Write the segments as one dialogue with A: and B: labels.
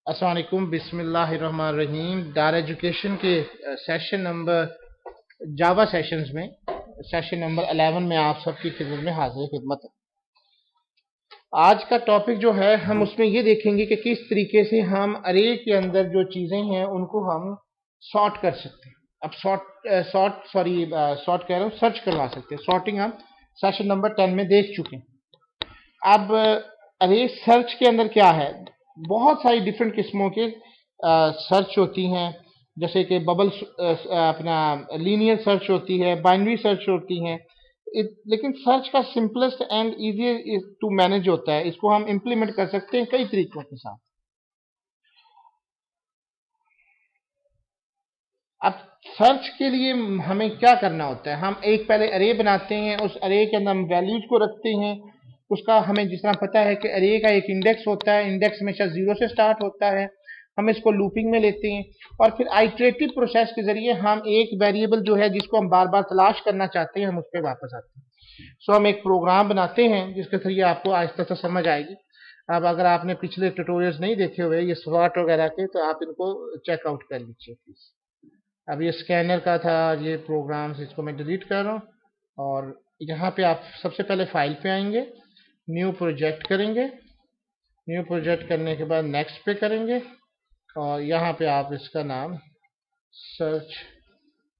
A: अस्सलाम वालेकुम बिस्मिल्लाहिर्रहमानिर्रहीम। डार एजुकेशन के सेशन नंबर जावा सेशंस में सेशन नंबर 11 में आप सबकी खिदमत में हाजिर खिदमत है। आज का टॉपिक जो है हम उसमें ये देखेंगे कि किस तरीके से हम अरे के अंदर जो चीज़ें हैं उनको हम सॉर्ट कर सकते हैं। अब सॉर्ट कह रहा हूँ, सर्च करवा सकते हैं। सॉर्टिंग हम सेशन नंबर 10 में देख चुके हैं। अब अरे सर्च के अंदर क्या है, बहुत सारी डिफरेंट किस्मों के सर्च होती हैं, जैसे कि बबल अपना लीनियर सर्च होती है, बाइनरी सर्च होती हैं। लेकिन सर्च का simplest and easy to manage होता है। इसको हम इम्प्लीमेंट कर सकते हैं कई तरीकों के साथ। अब सर्च के लिए हमें क्या करना होता है, हम एक पहले अरे बनाते हैं, उस अरे के अंदर हम वैल्यूज को रखते हैं। उसका हमें जिस तरह पता है कि अरे का एक इंडेक्स होता है, इंडेक्स हमेशा 0 से स्टार्ट होता है। हम इसको लूपिंग में लेते हैं और फिर आइटरेटिव प्रोसेस के जरिए हम एक वेरिएबल जो है जिसको हम बार बार तलाश करना चाहते हैं, हम उस पर वापस आते हैं। सो हम एक प्रोग्राम बनाते हैं जिसके जरिए आपको आहिस्ता आहिस्ता समझ आएगी। अब अगर आपने पिछले ट्यूटोरियल्स नहीं देखे हुए ये स्वॉट वगैरह के, तो आप इनको चेकआउट कर लीजिए प्लीज। अब ये स्कैनर का था, ये प्रोग्राम्स, इसको मैं डिलीट कर रहा हूँ। और यहाँ पे आप सबसे पहले फाइल पे आएंगे, न्यू प्रोजेक्ट करेंगे। न्यू प्रोजेक्ट करने के बाद नेक्स्ट पे करेंगे और यहाँ पे आप इसका नाम सर्च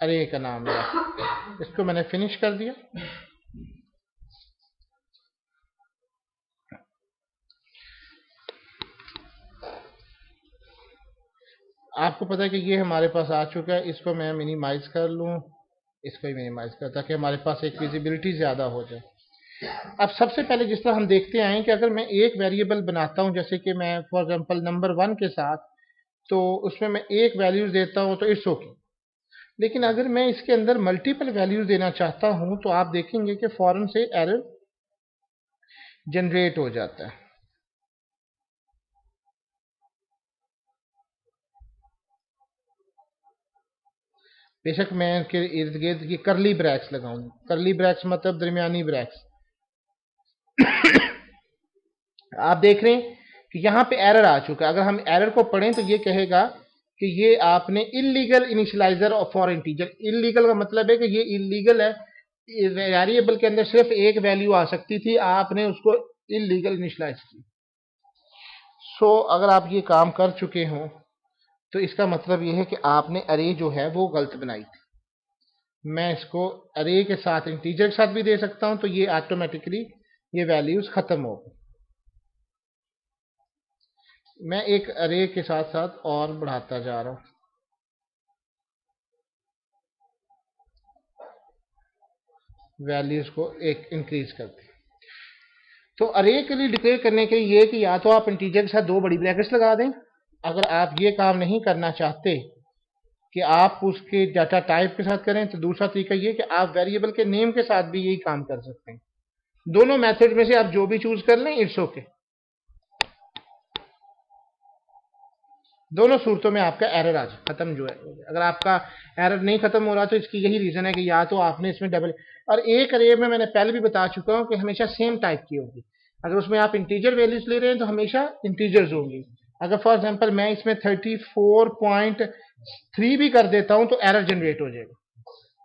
A: अरे का नाम है। इसको मैंने फिनिश कर दिया। आपको पता है कि ये हमारे पास आ चुका है। इसको मैं मिनिमाइज कर लूँ, इसको ही मिनिमाइज कर, ताकि हमारे पास एक विजिबिलिटी ज़्यादा हो जाए। अब सबसे पहले जिस तरह हम देखते आए कि अगर मैं एक वेरिएबल बनाता हूं, जैसे कि मैं फॉर एग्जांपल नंबर 1 के साथ, तो उसमें मैं एक वैल्यूज देता हूं तो इट्स ओके। लेकिन अगर मैं इसके अंदर मल्टीपल वैल्यूज देना चाहता हूं तो आप देखेंगे कि फौरन से एरर जनरेट हो जाता है। बेशक मैं इसके इर्द गिर्द की करली ब्रैक्स लगाऊंगा। करली ब्रैक्स मतलब दरमियानी ब्रैक्स। आप देख रहे हैं कि यहाँ पे एरर आ चुका है। अगर हम एरर को पढ़ें तो ये कहेगा कि ये आपने illegal initialiser for integer. Illegal का मतलब है कि ये इलीगल है, वेरिएबल के अंदर सिर्फ एक वैल्यू आ सकती थी, आपने उसको इलीगल इनिशियलाइज की। सो अगर आप ये काम कर चुके हो तो इसका मतलब ये है कि आपने अरे जो है वो गलत बनाई थी। मैं इसको अरे के साथ इंटीजर के साथ भी दे सकता हूं, तो ये ऑटोमेटिकली ये वैल्यूज खत्म हो गई। मैं एक अरे के साथ साथ और बढ़ाता जा रहा हूं, वैल्यूज को एक इंक्रीज करते। तो अरे के लिए डिक्लेयर करने के लिए ये कि या तो आप इंटीजर के साथ दो बड़ी ब्रैकेट्स लगा दें। अगर आप ये काम नहीं करना चाहते कि आप उसके डाटा टाइप के साथ करें, तो दूसरा तरीका ये कि आप वेरिएबल के नेम के साथ भी यही काम कर सकते हैं। दोनों मेथड में से आप जो भी चूज कर लें, इट्स ओके। दोनों सूरतों में आपका एरर आज खत्म जो है। अगर आपका एरर नहीं खत्म हो रहा तो इसकी यही रीजन है कि या तो आपने इसमें डबल, और एक अरे में मैंने पहले भी बता चुका हूं कि हमेशा सेम टाइप की होगी। अगर उसमें आप इंटीजर वैल्यूज ले रहे हैं तो हमेशा इंटीजर्स होंगी। अगर फॉर एग्जांपल मैं इसमें 34.3 भी कर देता हूं तो एरर जनरेट हो जाएगा।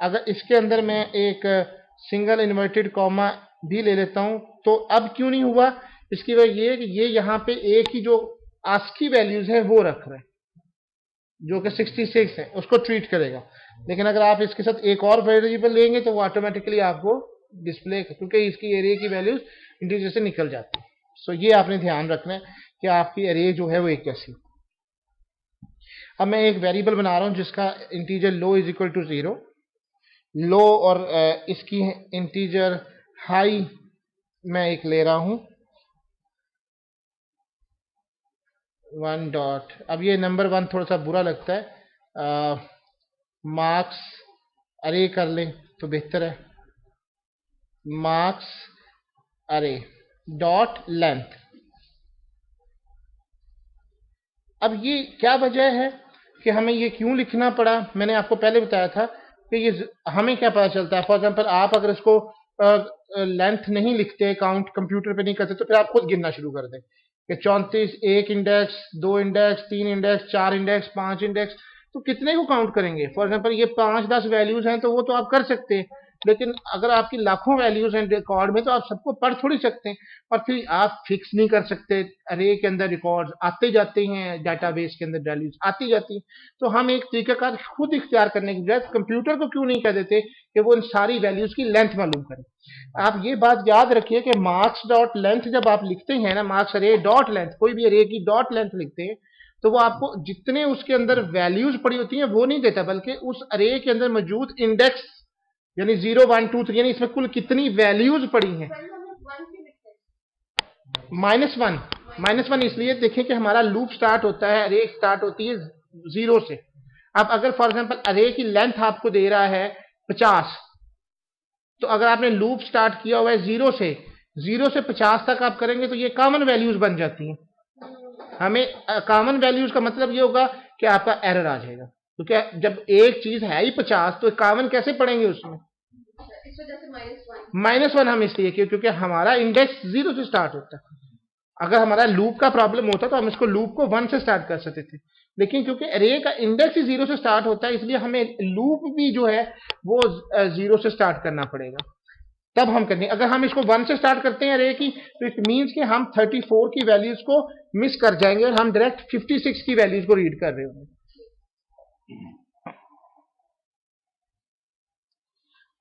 A: अगर इसके अंदर मैं एक सिंगल इन्वर्टेड कॉमा भी ले लेता हूं तो अब क्यों नहीं हुआ, इसकी वजह यह है कि ये यहाँ पे एक ही जो आस्की वैल्यूज है वो रख रहे हैं, जो कि 66 है, उसको ट्रीट करेगा। लेकिन अगर आप इसके साथ एक और वेरिएबल लेंगे तो वो ऑटोमेटिकली आपको डिस्प्ले, क्योंकि इसकी एरे की वैल्यूज इंटीजर से निकल जाती है। सो ये आपने ध्यान रखना है कि आपकी एरे जो है वो एक कैसी। अब मैं एक वेरिएबल बना रहा हूं जिसका integer low is equal to 0, low, और इसकी इंटीजर हाई मैं एक ले रहा हूं 1 डॉट। अब ये नंबर 1 थोड़ा सा बुरा लगता है, मार्क्स अरे कर लें तो बेहतर है। मार्क्स अरे डॉट लेंथ। अब ये क्या वजह है कि हमें ये क्यों लिखना पड़ा, मैंने आपको पहले बताया था कि ये हमें क्या पता चलता है। फॉर एग्जांपल आप अगर इसको लेंथ नहीं लिखते, काउंट कंप्यूटर पे नहीं करते, तो फिर आप खुद गिनना शुरू कर दें। कि 34 एक index, 2 index, 3 index, 4 index, 5 index, तो कितने को काउंट करेंगे? फॉर एग्जांपल ये 5-10 वैल्यूज हैं तो वो तो आप कर सकते हैं, लेकिन अगर आपकी लाखों वैल्यूज हैं रिकॉर्ड में तो आप सबको पढ़ थोड़ी सकते हैं। और फिर आप फिक्स नहीं कर सकते, अरे के अंदर रिकॉर्ड आते जाते हैं, डाटाबेस के अंदर वैल्यूज आती जाती हैं। तो हम एक तरीकाकार खुद इख्तियार करने की बजाय कंप्यूटर को क्यों नहीं कह देते कि वो इन सारी वैल्यूज की लेंथ मालूम करे। आप ये बात याद रखिए कि मार्क्स डॉट लेंथ जब आप लिखते हैं ना, मार्क्स अरे डॉट लेंथ, कोई भी अरे की डॉट लेंथ लिखते हैं, तो वो आपको जितने उसके अंदर वैल्यूज पड़ी होती हैं वो नहीं देता, बल्कि उस अरे के अंदर मौजूद इंडेक्स यानी 0 1 2 3 यानी इसमें कुल कितनी वैल्यूज पड़ी हैं। -1, -1 इसलिए देखें कि हमारा लूप स्टार्ट होता है, अरे स्टार्ट होती है 0 से। अब अगर फॉर एग्जांपल अरे की लेंथ आपको दे रहा है 50, तो अगर आपने लूप स्टार्ट किया हुआ है 0 से 50 तक आप करेंगे तो ये कॉमन वैल्यूज बन जाती हैं। हमें कॉमन वैल्यूज का मतलब ये होगा कि आपका एरर आ जाएगा, क्योंकि तो जब एक चीज है ही 50 तो कॉमन कैसे पढ़ेंगे उसमें? इस वजह से -1 हम इसलिए क्योंकि हमारा इंडेक्स 0 से स्टार्ट होता है। अगर हमारा लूप का प्रॉब्लम होता तो हम इसको लूप को 1 से स्टार्ट कर सकते थे, लेकिन क्योंकि अरे का इंडेक्स ही 0 से स्टार्ट होता है इसलिए हमें लूप भी जो है वो 0 से स्टार्ट करना पड़ेगा, तब हम करेंगे। अगर हम इसको 1 से स्टार्ट करते हैं अरे की, तो इट मीन्स कि हम 34 की वैल्यूज को मिस कर जाएंगे और हम डायरेक्ट 56 की वैल्यूज को रीड कर रहे होंगे।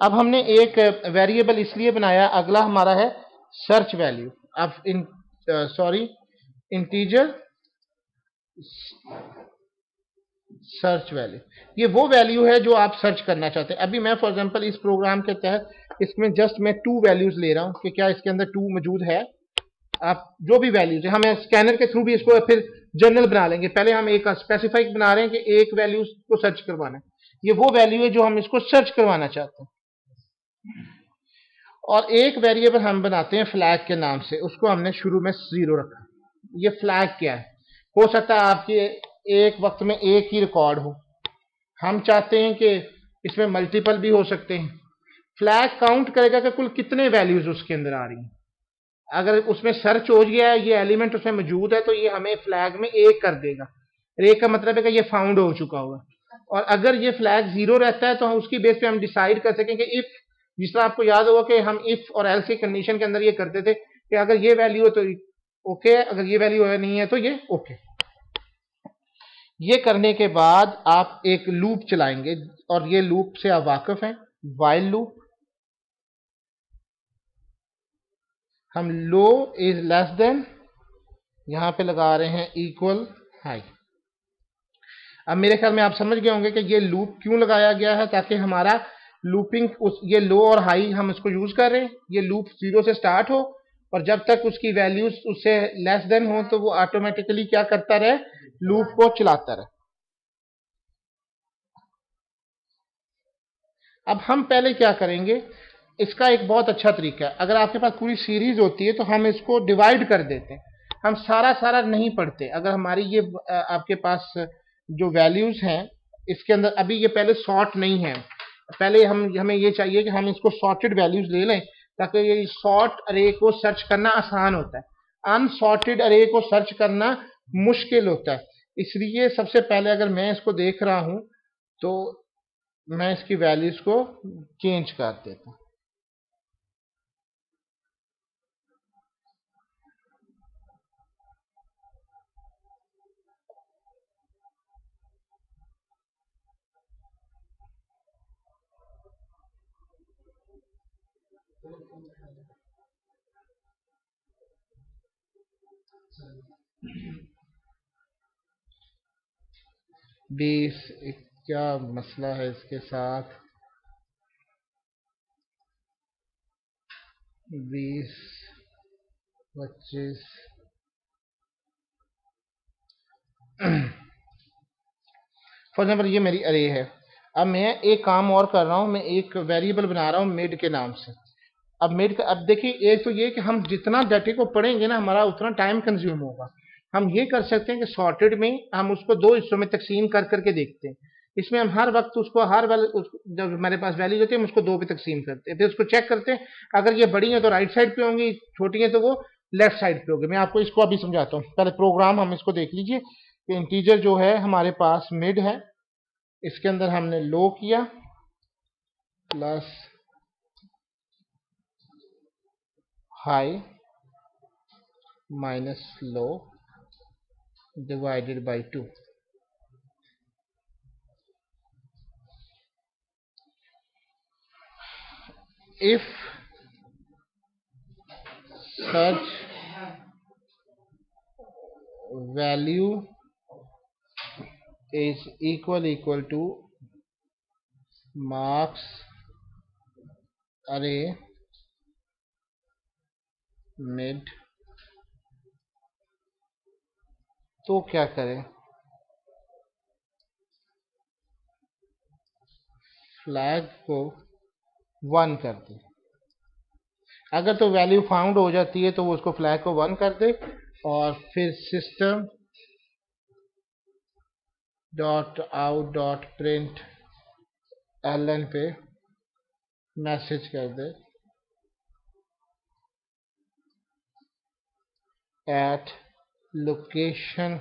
A: अब हमने एक वेरिएबल इसलिए बनाया, अगला हमारा है सर्च वैल्यू। अब इंटीजर सर्च वैल्यू, ये वो वैल्यू है जो आप सर्च करना चाहते हैं। अभी मैं फॉर एग्जांपल इस प्रोग्राम के तहत इसमें जस्ट मैं 2 वैल्यूज ले रहा हूं कि क्या इसके अंदर 2 मौजूद है। आप जो भी वैल्यूज है, हमें स्कैनर के थ्रू भी इसको फिर जनरल बना लेंगे। पहले हम एक स्पेसिफाइक बना रहे हैं कि एक वैल्यू को सर्च करवाना है, ये वो वैल्यू है जो हम इसको सर्च करवाना चाहते हैं। और एक वेरिएबल हम बनाते हैं फ्लैग के नाम से, उसको हमने शुरू में 0 रखा। ये फ्लैग क्या है? हो सकता है आपके एक वक्त में एक ही रिकॉर्ड हो, हम चाहते हैं कि इसमें मल्टीपल भी हो सकते हैं। फ्लैग काउंट करेगा कि कुल कितने वैल्यूज उसके अंदर आ रही हैं। अगर उसमें सर्च हो गया है, ये एलिमेंट उसमें मौजूद है, तो ये हमें फ्लैग में एक कर देगा। एक का मतलब है कि ये फाउंड हो चुका होगा। और अगर ये फ्लैग 0 रहता है तो हम उसकी बेस पे हम डिसाइड कर सकें कि इफ, जिस तरह आपको याद होगा कि हम इफ और एल्स की कंडीशन के अंदर ये करते थे कि अगर ये वैल्यू है तो ओके, अगर ये वैल्यू है नहीं है तो ये ओके। ये करने के बाद आप एक लूप चलाएंगे, और ये लूप से आप वाकिफ हैं, व्हाइल लूप। हम लो इज लेस देन, यहां पे लगा रहे हैं इक्वल हाई। अब मेरे ख्याल में आप समझ गए होंगे कि ये लूप क्यों लगाया गया है, ताकि हमारा लूपिंग उस ये लो और हाई हम इसको यूज कर रहे हैं, ये लूप 0 से स्टार्ट हो और जब तक उसकी वैल्यूज उससे लेस देन हो तो वो ऑटोमेटिकली क्या करता रहे, लूप को चलाता रहे। अब हम पहले क्या करेंगे, इसका एक बहुत अच्छा तरीका है। अगर आपके पास पूरी सीरीज होती है तो हम इसको डिवाइड कर देते हैं, हम सारा सारा नहीं पढ़ते। अगर हमारी ये आपके पास जो वैल्यूज हैं इसके अंदर अभी ये पहले सॉर्ट नहीं है, पहले हमें ये चाहिए कि हम इसको सॉर्टेड वैल्यूज ले लें, ताकि ये सॉर्ट अरे को सर्च करना आसान होता है। अनसॉर्टेड अरे को सर्च करना मुश्किल होता है। इसलिए सबसे पहले अगर मैं इसको देख रहा हूं तो मैं इसकी वैल्यूज को चेंज कर देता हूं। बीस, क्या मसला है इसके साथ? 20, 25, फॉर एग्जाम्पल ये मेरी अरे है। अब मैं एक काम और कर रहा हूं, मैं एक वेरिएबल बना रहा हूं मिड के नाम से। अब मिड का, अब देखिए एक तो ये कि हम जितना डाटा को पढ़ेंगे ना हमारा उतना टाइम कंज्यूम होगा। हम ये कर सकते हैं कि सॉर्टेड में हम उसको 2 हिस्सों में तकसीम कर करके देखते हैं। इसमें हम हर वक्त उसको जब हमारे पास वैल्यूज होती है हम उसको 2 पे तकसीम करते हैं, फिर उसको चेक करते हैं। अगर ये बड़ी है तो राइट साइड पे होंगी, छोटी है तो वो लेफ्ट साइड पे होगी। मैं आपको इसको अभी समझाता हूँ, पहले प्रोग्राम हम इसको देख लीजिए कि इंटीजर जो है हमारे पास मिड है, इसके अंदर हमने लो किया plus high minus low divided by 2। if such value is equal to marks array mid, तो क्या करें, फ्लैग को 1 कर दे। अगर तो वैल्यू फाउंड हो जाती है तो वो उसको फ्लैग को 1 कर दे, और फिर system dot out dot println पे मैसेज कर दे एट लोकेशन,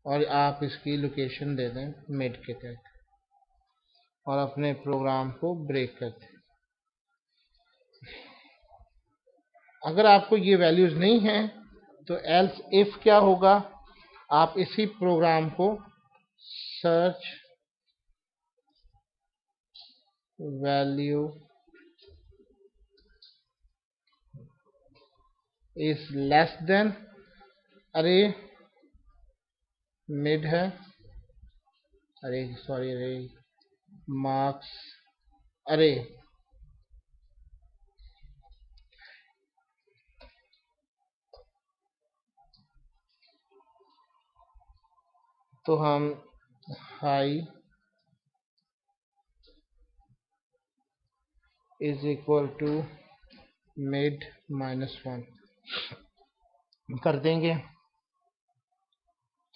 A: और आप इसकी लोकेशन दे दें मिड के तहत, और अपने प्रोग्राम को ब्रेक कर दें। अगर आपको ये वैल्यूज नहीं है तो एल्स इफ क्या होगा, आप इसी प्रोग्राम को search value is less than array mid है, array sorry array marks array, तो हम high is equal to mid -1 कर देंगे,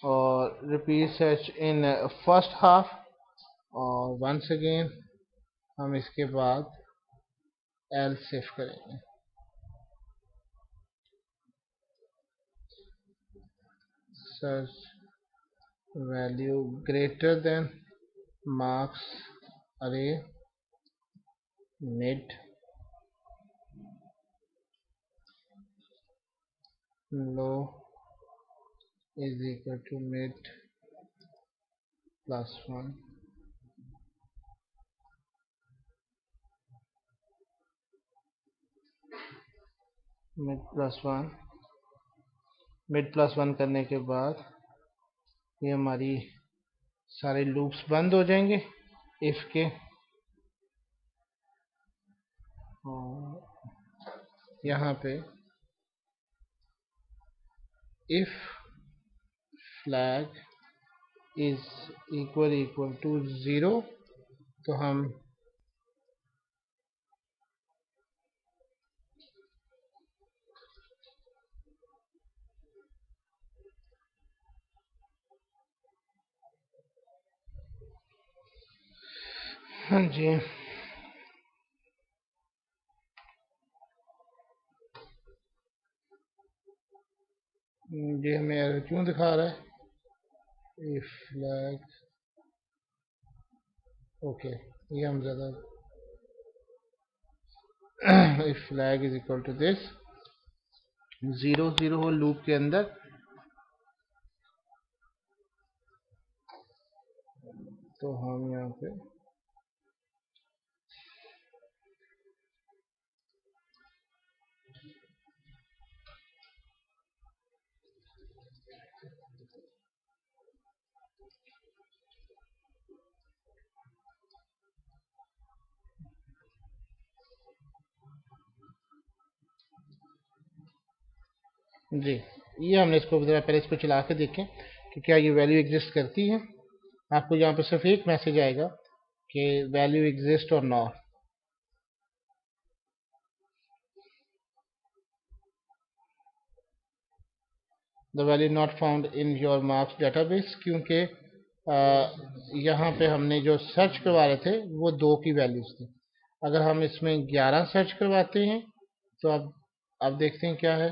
A: और repeat search in first half, और वंस अगेन हम इसके बाद एल्स इफ करेंगे। Search value greater than marks array mid low is equal to mid +1। Mid plus one करने के बाद ये हमारी सारे लूप्स बंद हो जाएंगे इफ के, और यहाँ पे if flag is equal to 0, तो हम हाँ जी ये हमें एरर क्यों दिखा रहा है, इफ फ्लैग ओके, ये हम ज़्यादा if flag is equal to this 0 0 हो लूप के अंदर, तो हम यहाँ पे जी, ये हमने इसको ज़रा पहले इसको चला के देखें कि क्या ये वैल्यू एग्जिस्ट करती है। आपको यहाँ पे सिर्फ एक मैसेज आएगा कि वैल्यू एग्जिस्ट और not. The value not found in your marks database, क्योंकि यहाँ पे हमने जो सर्च करवा रहे थे वो 2 की वैल्यूज थी। अगर हम इसमें 11 सर्च करवाते हैं तो अब अब देखते हैं क्या है।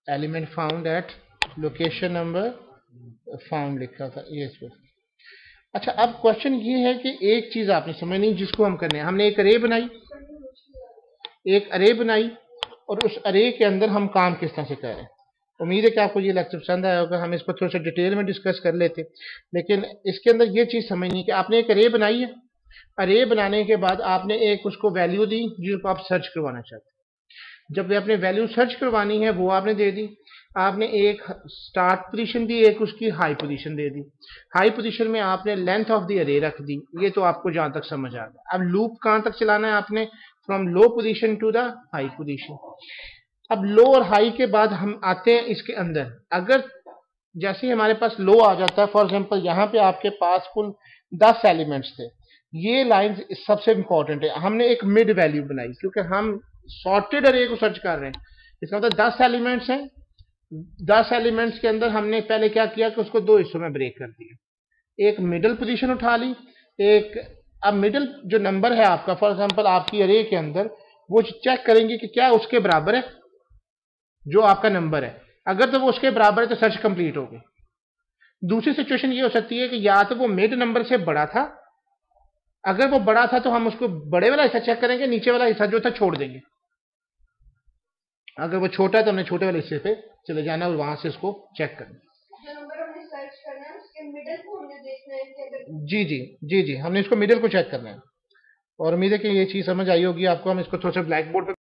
A: Element found at location number found लिखा था ये इसको। अच्छा, अब क्वेश्चन ये है कि एक चीज आपने समझनी जिसको हम करने हैं। हमने एक अरे बनाई और उस अरे के अंदर हम काम किस तरह से कर रहे हैं। उम्मीद है कि आपको ये लेक्चर पसंद आया होगा। हम इस पर थोड़ा सा डिटेल में डिस्कस कर लेते, लेकिन इसके अंदर ये चीज समझनी कि आपने एक अरे बनाई है। अरे बनाने के बाद आपने एक उसको वैल्यू दी जिसको आप सर्च करवाना चाहते हैं। जब आपने वैल्यू सर्च करवानी है वो आपने दे दी। आपने एक स्टार्ट पोजीशन दी, एक उसकी हाई पोजीशन दे दी। हाई पोजीशन में आपने लेंथ ऑफ द अरे रख दी। ये तो आपको जहां तक समझ आ गया। अब लूप कहां तक चलाना है आपने? From low position to the high position. अब लो और हाई के बाद हम आते हैं इसके अंदर। अगर जैसे ही हमारे पास लो आ जाता है, फॉर एग्जांपल यहाँ पे आपके पास कुल 10 एलिमेंट्स थे। ये लाइन सबसे इंपॉर्टेंट है। हमने एक मिड वैल्यू बनाई क्योंकि हम सॉर्टेड अरे को सर्च कर रहे हैं। इसका मतलब 10 एलिमेंट्स हैं। 10 एलिमेंट्स के अंदर हमने पहले क्या किया कि उसको दो हिस्सों में ब्रेक कर दिया। एक मिडिल पोजीशन उठा ली, एक अब मिडिल जो नंबर है आपका, फॉर एग्जांपल आपकी अरे के अंदर, वो चेक करेंगे कि क्या उसके बराबर है जो आपका नंबर है। अगर तो वो उसके बराबर है तो सर्च कंप्लीट हो गई। दूसरी सिचुएशन ये हो सकती है कि या तो वो मिड नंबर से बड़ा था। अगर वो बड़ा था तो हम उसको बड़े वाला हिस्सा चेक करेंगे, नीचे वाला हिस्सा जो था छोड़ देंगे। अगर वो छोटा है तो हमने छोटे वाले हिस्से पे चले जाना और वहां से उसको चेक करना। जो नंबर हमने सर्च करना है उसके मिडिल को हमने देखना है कि अगर जी जी जी जी हमने इसको मिडिल को चेक करना है। और उम्मीद है कि ये चीज समझ आई होगी आपको। हम इसको थोड़ा सा ब्लैक बोर्ड पे